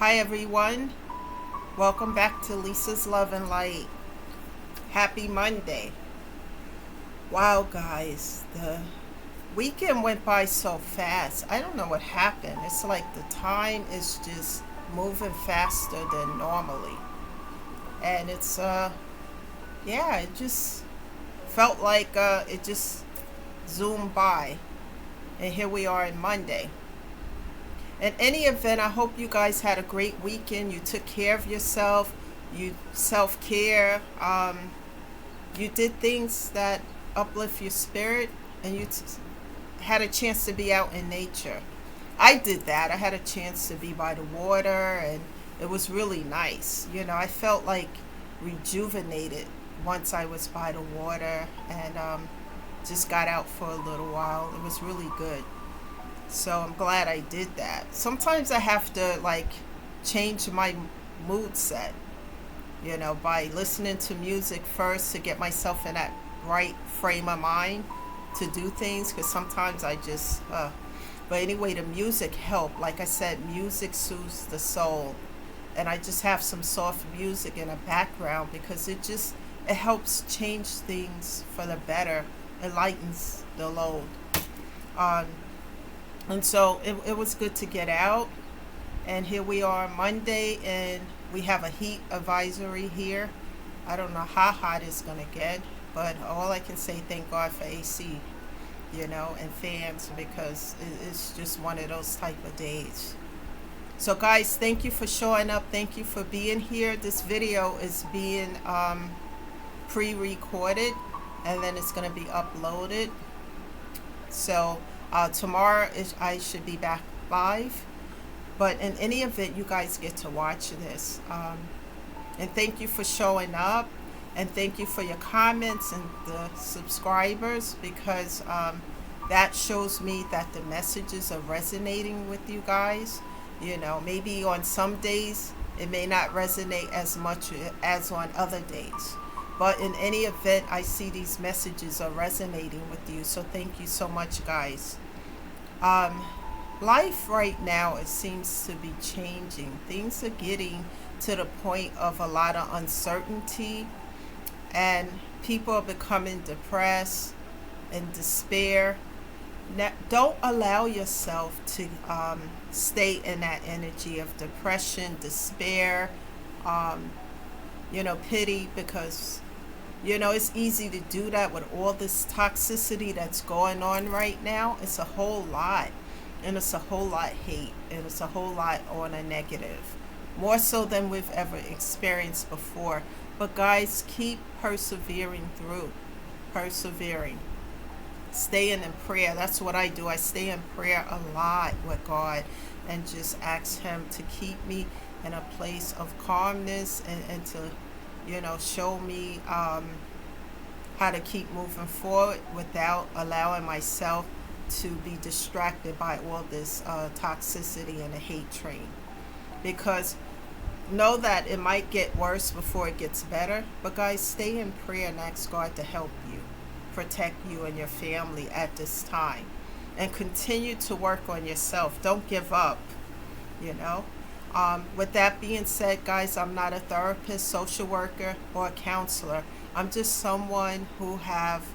Hi everyone, welcome back to Lisa's Love and Light. Happy Monday. Wow guys, the weekend went by so fast. I don't know what happened. It's like the time is just moving faster than normally. And yeah, it just felt like it just zoomed by. And here we are in Monday. In any event, I hope you guys had a great weekend. You took care of yourself. You self care. You did things that uplift your spirit, and had a chance to be out in nature. I did that. I had a chance to be by the water, and it was really nice. I felt like rejuvenated once I was by the water and just got out for a little while. It was really good. So I'm glad I did that. Sometimes I have to like change my mood set, by listening to music first to get myself in that right frame of mind to do things because sometimes but anyway, the music helped. Like I said, music soothes the soul. And I just have some soft music in the background because it helps change things for the better. It lightens the load. Um, and so it was good to get out. And here we are Monday, and we have a heat advisory here. I don't know how hot it's going to get, but all I can say, thank God for AC, and fans because it's just one of those type of days. So, guys, thank you for showing up. Thank you for being here. This video is being pre recorded and then it's going to be uploaded. So, I should be back live. But in any event, you guys get to watch this. And thank you for showing up. And thank you for your comments and the subscribers because that shows me that the messages are resonating with you guys. Maybe on some days it may not resonate as much as on other days. But in any event, I see these messages are resonating with you. So thank you so much, guys. Um, Life right now, it seems to be changing. Things are getting to the point of a lot of uncertainty, and people are becoming depressed and despair. Now, don't allow yourself to stay in that energy of depression, despair, um, pity, because it's easy to do that with all this toxicity that's going on right now. It's a whole lot. And it's a whole lot hate. And it's a whole lot on a negative. More so than we've ever experienced before. But guys, keep persevering through. Persevering. Staying in prayer. That's what I do. I stay in prayer a lot with God. And just ask Him to keep me in a place of calmness and to, show me how to keep moving forward without allowing myself to be distracted by all this toxicity and the hate train. Because know that it might get worse before it gets better. But guys, stay in prayer and ask God to help you, protect you and your family at this time. And continue to work on yourself. Don't give up, you know. With that being said, guys, I'm not a therapist, social worker, or a counselor. I'm just someone who have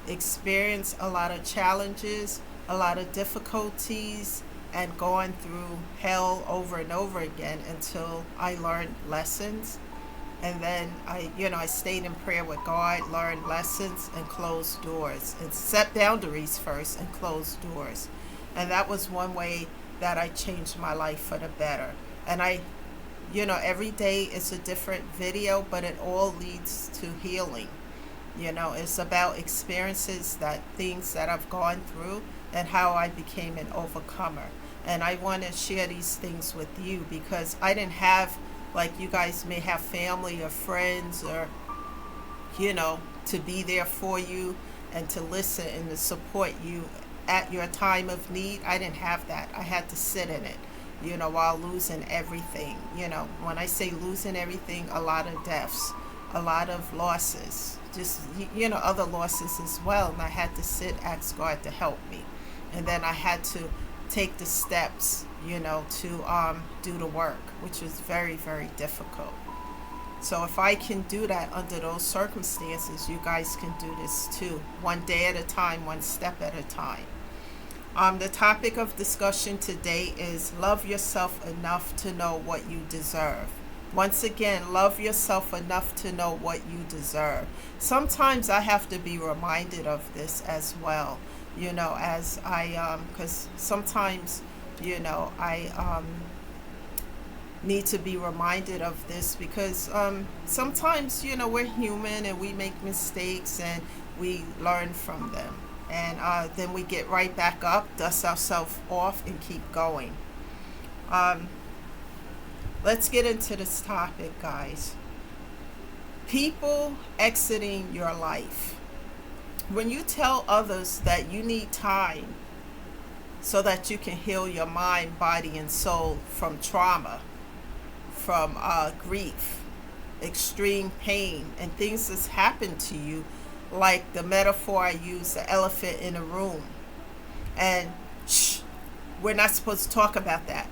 experienced a lot of challenges, a lot of difficulties, and going through hell over and over again until I learned lessons. And then I stayed in prayer with God, learned lessons, and closed doors, and set boundaries first and closed doors. And that was one way that I changed my life for the better. And every day is a different video, but it all leads to healing. It's about experiences, things that I've gone through and how I became an overcomer. And I want to share these things with you because I didn't have, like you guys may have family or friends or, to be there for you and to listen and to support you at your time of need. I didn't have that. I had to sit in it, while losing everything. When I say losing everything, a lot of deaths, a lot of losses, just, other losses as well. And I had to ask God to help me. And then I had to take the steps to do the work, which is very, very difficult. So if I can do that under those circumstances, you guys can do this too. One day at a time, one step at a time. The topic of discussion today is love yourself enough to know what you deserve. Once again, love yourself enough to know what you deserve. Sometimes I have to be reminded of this as well, as because sometimes, I need to be reminded of this because sometimes, we're human and we make mistakes and we learn from them. And then we get right back up, dust ourselves off, and keep going. Let's get into this topic, guys. People exiting your life. When you tell others that you need time so that you can heal your mind, body, and soul from trauma, from grief, extreme pain, and things that's happened to you, like the metaphor I use, the elephant in a room. And we're not supposed to talk about that.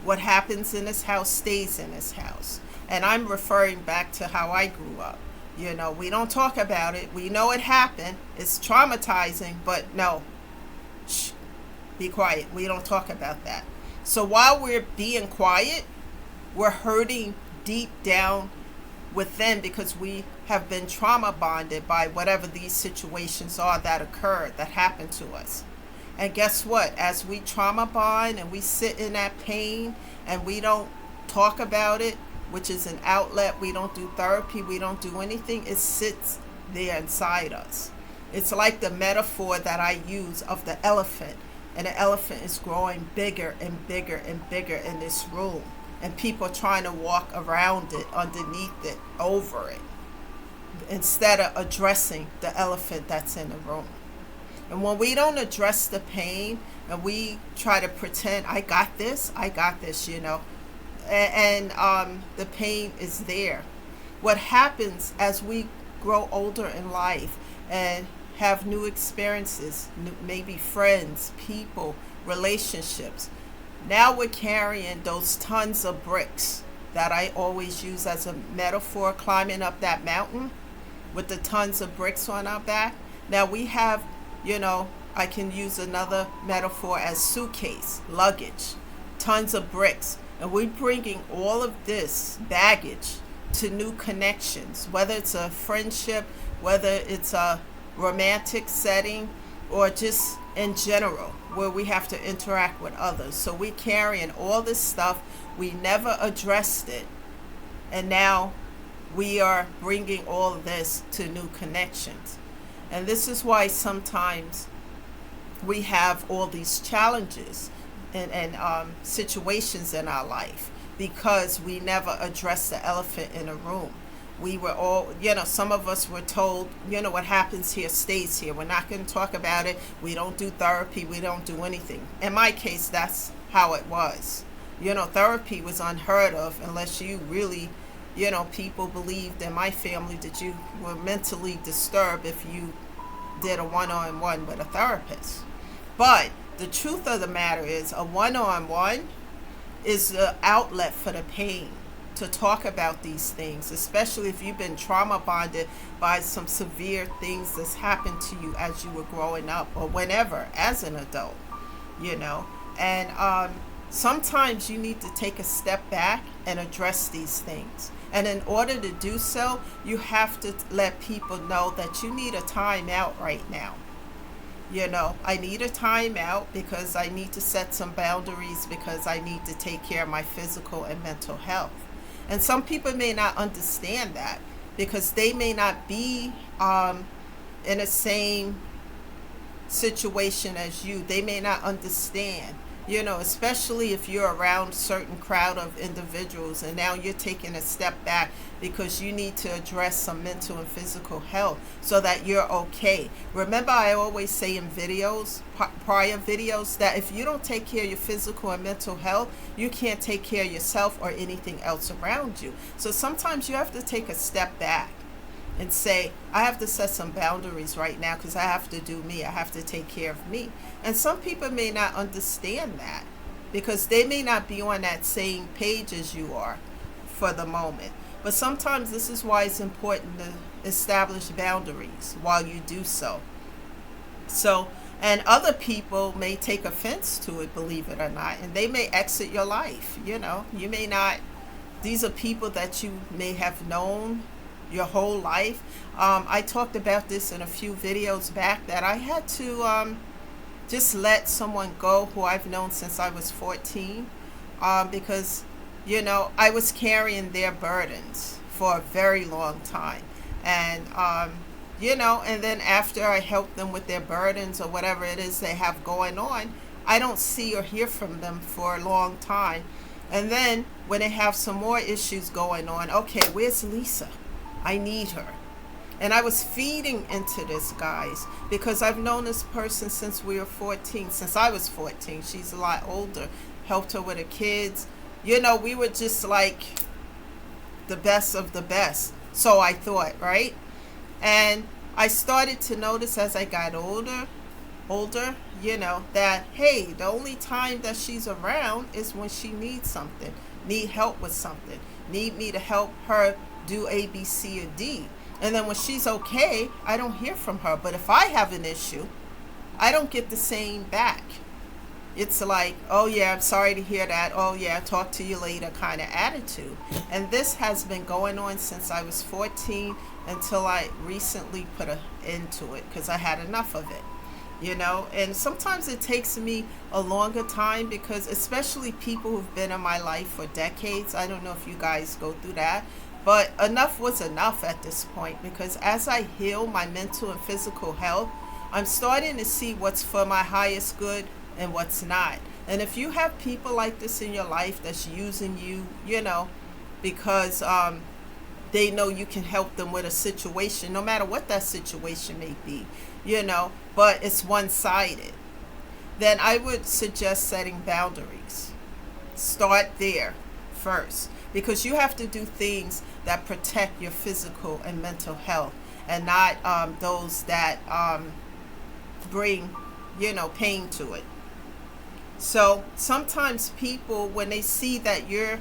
What happens in this house stays in this house. And I'm referring back to how I grew up. We don't talk about it. We know it happened. It's traumatizing, but no. Be quiet. We don't talk about that. So while we're being quiet, we're hurting deep down within because we have been trauma bonded by whatever these situations are that occurred, that happened to us. And guess what? As we trauma bond and we sit in that pain and we don't talk about it, which is an outlet, we don't do therapy, we don't do anything, it sits there inside us. It's like the metaphor that I use of the elephant. And the elephant is growing bigger and bigger and bigger in this room. And people trying to walk around it, underneath it, over it, instead of addressing the elephant that's in the room. And when we don't address the pain and we try to pretend, I got this, and the pain is there. What happens as we grow older in life and have new experiences, maybe friends, people, relationships, now we're carrying those tons of bricks that I always use as a metaphor, climbing up that mountain with the tons of bricks on our back. Now we have, I can use another metaphor as suitcase, luggage, tons of bricks. And we're bringing all of this baggage to new connections, whether it's a friendship, whether it's a romantic setting, or just in general, where we have to interact with others. So we're carrying all this stuff. We never addressed it. And now we are bringing all of this to new connections. And this is why sometimes we have all these challenges and situations in our life, because we never addressed the elephant in the room. We were all, some of us were told, what happens here stays here. We're not going to talk about it. We don't do therapy. We don't do anything. In my case, that's how it was. Therapy was unheard of unless you really, people believed in my family that you were mentally disturbed if you did a one-on-one with a therapist. But the truth of the matter is, a one-on-one is the outlet for the pain, to talk about these things, especially if you've been trauma bonded by some severe things that's happened to you as you were growing up or whenever as an adult, and sometimes you need to take a step back and address these things. And in order to do so, you have to let people know that you need a time out right now. I need a time out because I need to set some boundaries, because I need to take care of my physical and mental health. And some people may not understand that because they may not be in the same situation as you. They may not understand, especially if you're around a certain crowd of individuals and now you're taking a step back because you need to address some mental and physical health so that you're okay. Remember, I always say in videos, prior videos, that if you don't take care of your physical and mental health, you can't take care of yourself or anything else around you. So sometimes you have to take a step back and say, I have to set some boundaries right now because I have to do me. I have to take care of me. And some people may not understand that because they may not be on that same page as you are for the moment. But sometimes this is why it's important to establish boundaries while you do so. So, and other people may take offense to it, believe it or not, and they may exit your life. You may not, these are people that you may have known your whole life. I talked about this in a few videos back, that I had to just let someone go who I've known since I was 14, because, I was carrying their burdens for a very long time. And, and then after I help them with their burdens or whatever it is they have going on, I don't see or hear from them for a long time. And then when they have some more issues going on, okay, where's Lisa? I need her. And I was feeding into this, guys, because I've known this person since we were 14, since I was 14. She's a lot older, helped her with her kids. We were just like the best of the best. So I thought, right? And I started to notice as I got older, that, hey, the only time that she's around is when she needs something, need help with something, need me to help her do A, B, C, or D. And then when she's okay, I don't hear from her. But if I have an issue, I don't get the same back. It's like, oh yeah, I'm sorry to hear that. Oh yeah, talk to you later kind of attitude. And this has been going on since I was 14 until I recently put an end to it because I had enough of it. And sometimes it takes me a longer time, because especially people who've been in my life for decades, I don't know if you guys go through that, but enough was enough at this point, because as I heal my mental and physical health, I'm starting to see what's for my highest good and what's not. And if you have people like this in your life that's using you, because they know you can help them with a situation, no matter what that situation may be, but it's one-sided, then I would suggest setting boundaries. Start there first, because you have to do things that protect your physical and mental health, and not those that bring, pain to it. So sometimes people, when they see that you're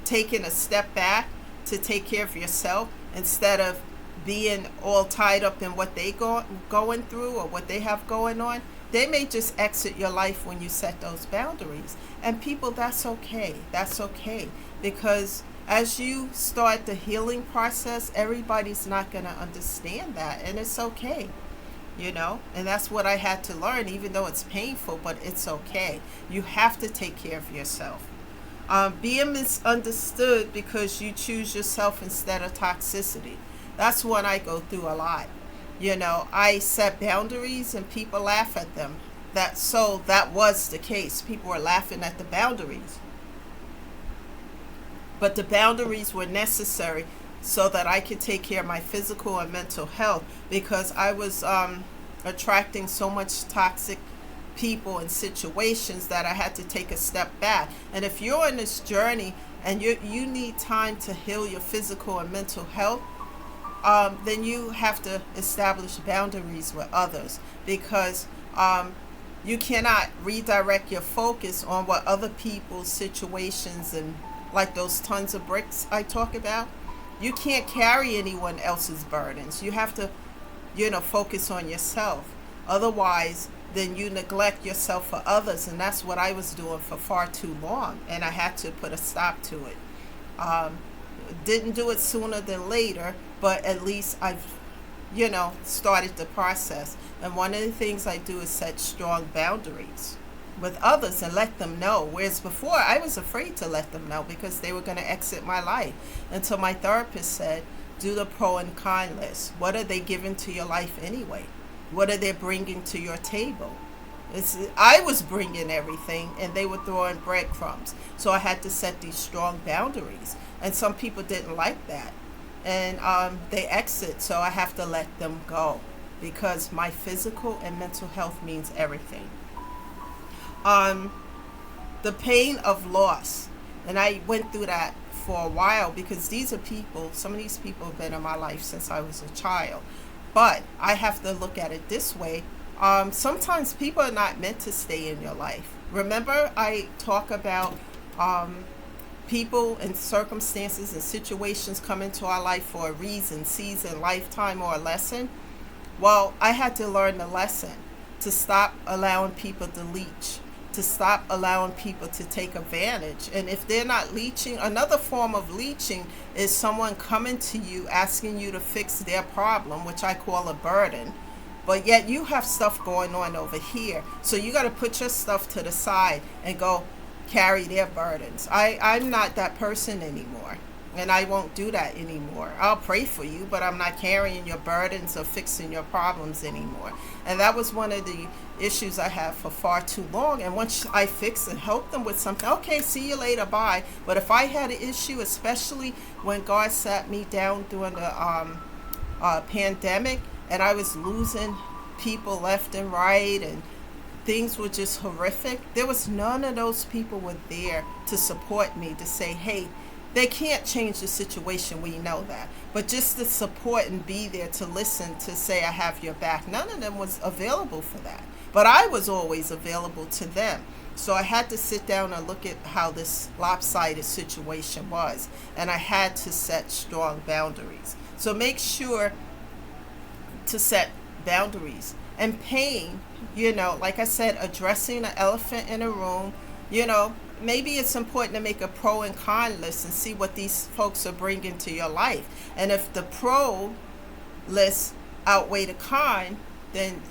taking a step back to take care of yourself, instead of being all tied up in what they going through or what they have going on, they may just exit your life when you set those boundaries. And people, that's okay. That's okay. Because as you start the healing process, everybody's not going to understand that. And it's okay. And that's what I had to learn, even though it's painful, but it's okay. You have to take care of yourself. Being misunderstood because you choose yourself instead of toxicity. That's one I go through a lot. I set boundaries and people laugh at them. That was the case. People were laughing at the boundaries. But the boundaries were necessary so that I could take care of my physical and mental health, because I was attracting so much toxic people and situations that I had to take a step back. And if you're on this journey and you need time to heal your physical and mental health, then you have to establish boundaries with others, because you cannot redirect your focus on what other people's situations, and like those tons of bricks I talk about, you can't carry anyone else's burdens. You have to, focus on yourself. Otherwise, then you neglect yourself for others, and that's what I was doing for far too long, and I had to put a stop to it. Didn't do it sooner than later, but at least I've, started the process. And one of the things I do is set strong boundaries with others and let them know. Whereas before, I was afraid to let them know because they were going to exit my life, until my therapist said, do the pro and con list. What are they giving to your life anyway? What are they bringing to your table? I was bringing everything, and they were throwing breadcrumbs. So I had to set these strong boundaries. And some people didn't like that. And they exit, so I have to let them go, because my physical and mental health means everything. The pain of loss. And I went through that for a while, because these are people, some of these people have been in my life since I was a child. But I have to look at it this way. Sometimes people are not meant to stay in your life. Remember, I talk about um, people and circumstances and situations come into our life for a reason, season, lifetime, or a lesson. Well, I had to learn the lesson to stop allowing people to leech, to stop allowing people to take advantage. And if they're not leeching, another form of leeching is someone coming to you asking you to fix their problem, which I call a burden. But yet you have stuff going on over here. So you got to put your stuff to the side and go carry their burdens. I'm not that person anymore. And I won't do that anymore. I'll pray for you, but I'm not carrying your burdens or fixing your problems anymore. And that was one of the issues I had for far too long. And once I fix and help them with something, okay, see you later, bye. But if I had an issue, especially when God sat me down during the pandemic, and I was losing people left and right, and things were just horrific, there was none of those people were there to support me, to say, hey, they can't change the situation, we know that, but just to support and be there to listen, to say I have your back. None of them was available for that, but I was always available to them. So I had to sit down and look at how this lopsided situation was, and I had to set strong boundaries. So make sure to set boundaries. And pain, like I said, addressing an elephant in a room, maybe it's important to make a pro and con list and see what these folks are bringing to your life. And if the pro list outweigh the con, then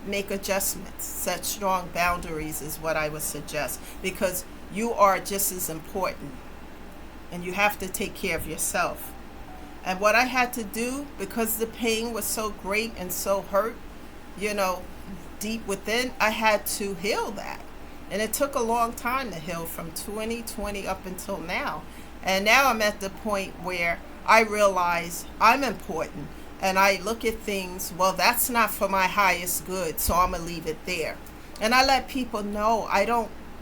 make adjustments. Set strong boundaries is what I would suggest, because you are just as important and you have to take care of yourself. And what I had to do, because the pain was so great and so hurt, deep within, I had to heal that. And it took a long time to heal, from 2020 up until now. And now I'm at the point where I realize I'm important. And I look at things, well, that's not for my highest good, so I'm going to leave it there. And I let people know.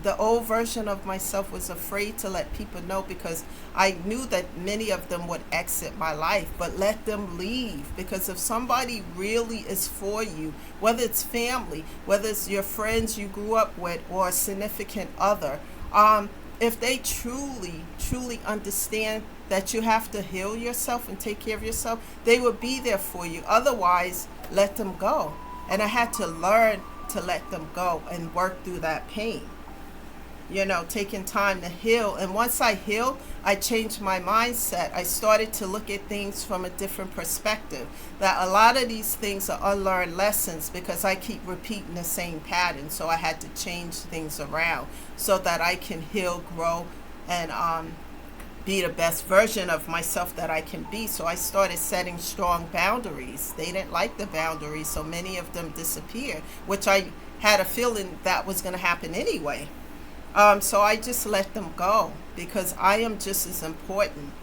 The old version of myself was afraid to let people know, because I knew that many of them would exit my life. But let them leave, because if somebody really is for you, whether it's family, whether it's your friends you grew up with, or a significant other, if they truly understand that you have to heal yourself and take care of yourself, they will be there for you. Otherwise, let them go. And I had to learn to let them go and work through that pain. Taking time to heal. And once I healed, I changed my mindset. I started to look at things from a different perspective. That a lot of these things are unlearned lessons, because I keep repeating the same pattern. So I had to change things around so that I can heal, grow, and be the best version of myself that I can be. So I started setting strong boundaries. They didn't like the boundaries, so many of them disappeared, which I had a feeling that was going to happen anyway. So I just let them go, because I am just as important.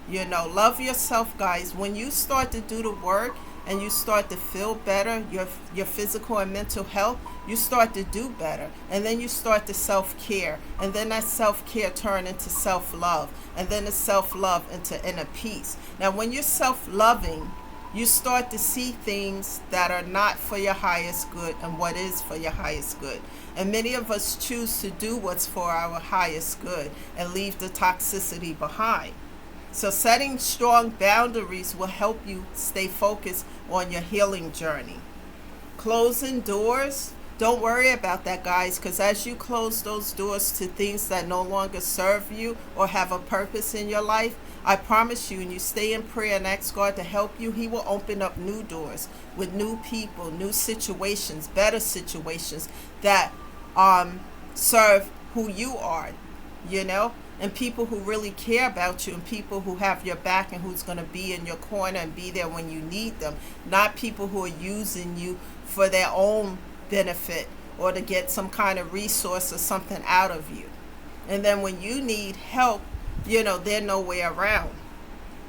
Love yourself, guys. When you start to do the work and you start to feel better, your physical and mental health, you start to do better. And then you start to self-care. And then that self-care turn into self-love. And then the self-love into inner peace. Now, when you're self-loving, you start to see things that are not for your highest good and what is for your highest good. And many of us choose to do what's for our highest good and leave the toxicity behind. So setting strong boundaries will help you stay focused on your healing journey. Closing doors, don't worry about that, guys, because as you close those doors to things that no longer serve you or have a purpose in your life, I promise you, and you stay in prayer and ask God to help you, He will open up new doors with new people, new situations, better situations that serve who you are, and people who really care about you, and people who have your back and who's going to be in your corner and be there when you need them, not people who are using you for their own benefit or to get some kind of resource or something out of you. And then when you need help, they're nowhere around.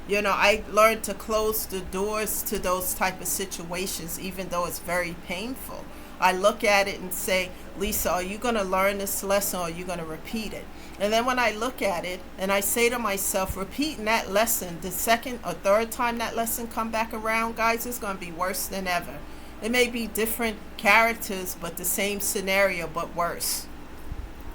I learned to close the doors to those type of situations, even though it's very painful. I look at it and say, Lisa, are you going to learn this lesson, or are you going to repeat it? And then when I look at it and I say to myself, repeating that lesson, the second or third time that lesson come back around, guys, it's going to be worse than ever. It may be different characters, but the same scenario, but worse.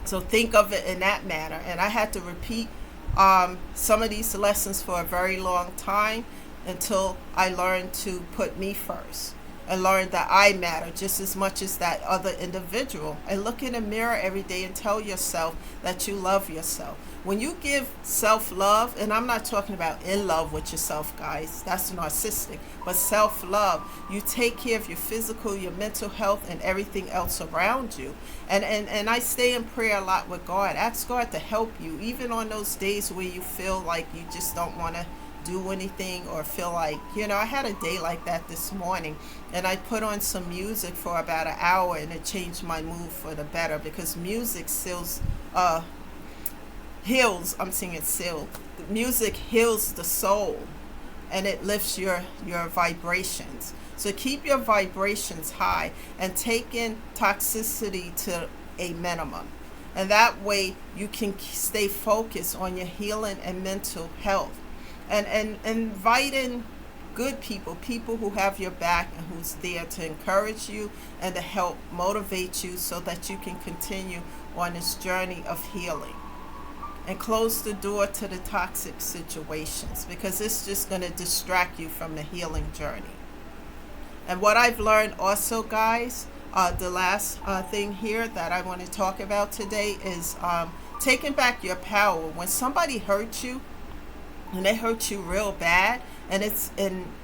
So think of it in that manner. And I had to repeat some of these lessons for a very long time until I learned to put me first and learn that I matter just as much as that other individual. And look in the mirror every day and tell yourself that you love yourself. When you give self-love, and I'm not talking about in love with yourself, guys, that's narcissistic, but self-love, you take care of your physical, your mental health, and everything else around you. And I stay in prayer a lot with God. Ask God to help you, even on those days where you feel like you just don't want to do anything or feel like, I had a day like that this morning, and I put on some music for about an hour, and it changed my mood for the better, because music heals. I'm saying it still. Music heals the soul, and it lifts your vibrations. So keep your vibrations high and take in toxicity to a minimum, and that way you can stay focused on your healing and mental health. And invite in good people who have your back and who's there to encourage you and to help motivate you so that you can continue on this journey of healing. And close the door to the toxic situations, because it's just going to distract you from the healing journey. And what I've learned also, guys, the last thing here that I want to talk about today is taking back your power. When somebody hurts you, and they hurt you real bad, and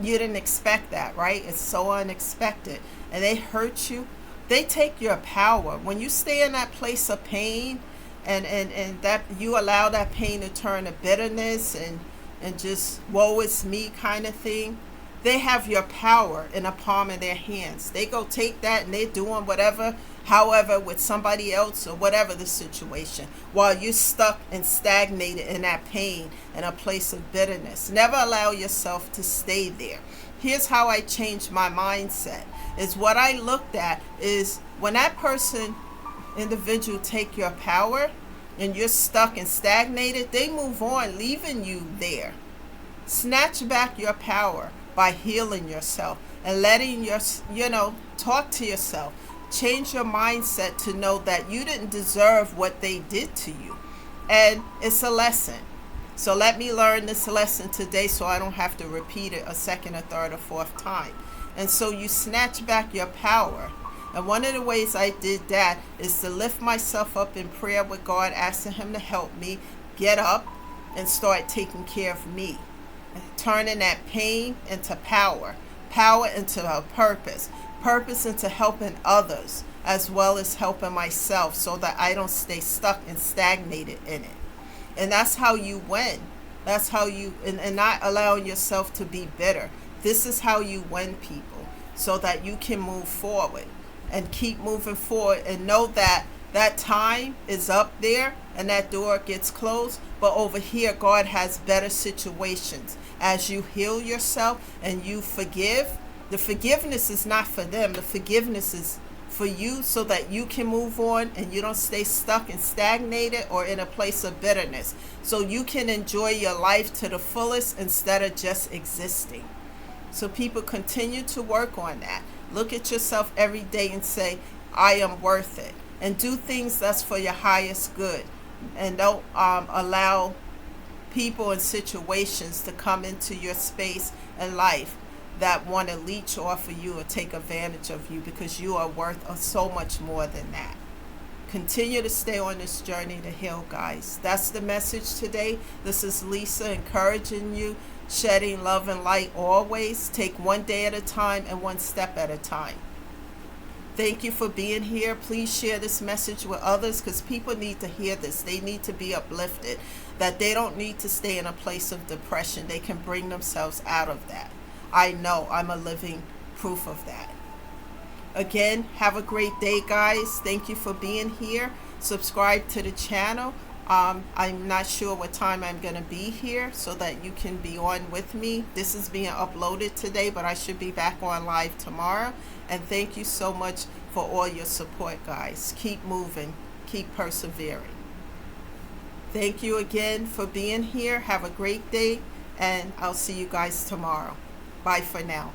you didn't expect that, right? It's so unexpected, and they hurt you, they take your power. When you stay in that place of pain, and that you allow that pain to turn to bitterness and just woe is me kind of thing, they have your power in the palm of their hands. They go take that and they're doing whatever, however, with somebody else or whatever the situation, while you're stuck and stagnated in that pain and a place of bitterness. Never allow yourself to stay there. Here's how I changed my mindset. Is what I looked at is when that individual take your power and you're stuck and stagnated, they move on, leaving you there. Snatch back your power by healing yourself and letting talk to yourself. Change your mindset to know that you didn't deserve what they did to you. And it's a lesson. So let me learn this lesson today so I don't have to repeat it a second, a third, or fourth time. And so you snatch back your power. And one of the ways I did that is to lift myself up in prayer with God, asking Him to help me get up and start taking care of me. Turning that pain into power, power into a purpose into helping others as well as helping myself, so that I don't stay stuck and stagnated in it. And that's how you win. That's how you, and not allowing yourself to be bitter. This is how you win, people, so that you can move forward and keep moving forward and know that that time is up there and that door gets closed, but over here God has better situations. As you heal yourself and you forgive, the forgiveness is not for them. The forgiveness is for you, so that you can move on and you don't stay stuck and stagnated or in a place of bitterness. So you can enjoy your life to the fullest instead of just existing. So people, continue to work on that. Look at yourself every day and say, I am worth it. And do things that's for your highest good. And don't allow people and situations to come into your space and life that want to leech off of you or take advantage of you, because you are worth so much more than that. Continue to stay on this journey to heal, guys. That's the message today. This is Lisa encouraging you, shedding love and light always. Take one day at a time and one step at a time. Thank you for being here. Please share this message with others, because people need to hear this. They need to be uplifted, that they don't need to stay in a place of depression. They can bring themselves out of that. I know, I'm a living proof of that. Again, have a great day, guys. Thank you for being here. Subscribe to the channel. I'm not sure what time I'm going to be here, so that you can be on with me. This is being uploaded today, but I should be back on live tomorrow. And thank you so much for all your support, guys. Keep moving. Keep persevering. Thank you again for being here. Have a great day, and I'll see you guys tomorrow. Bye for now.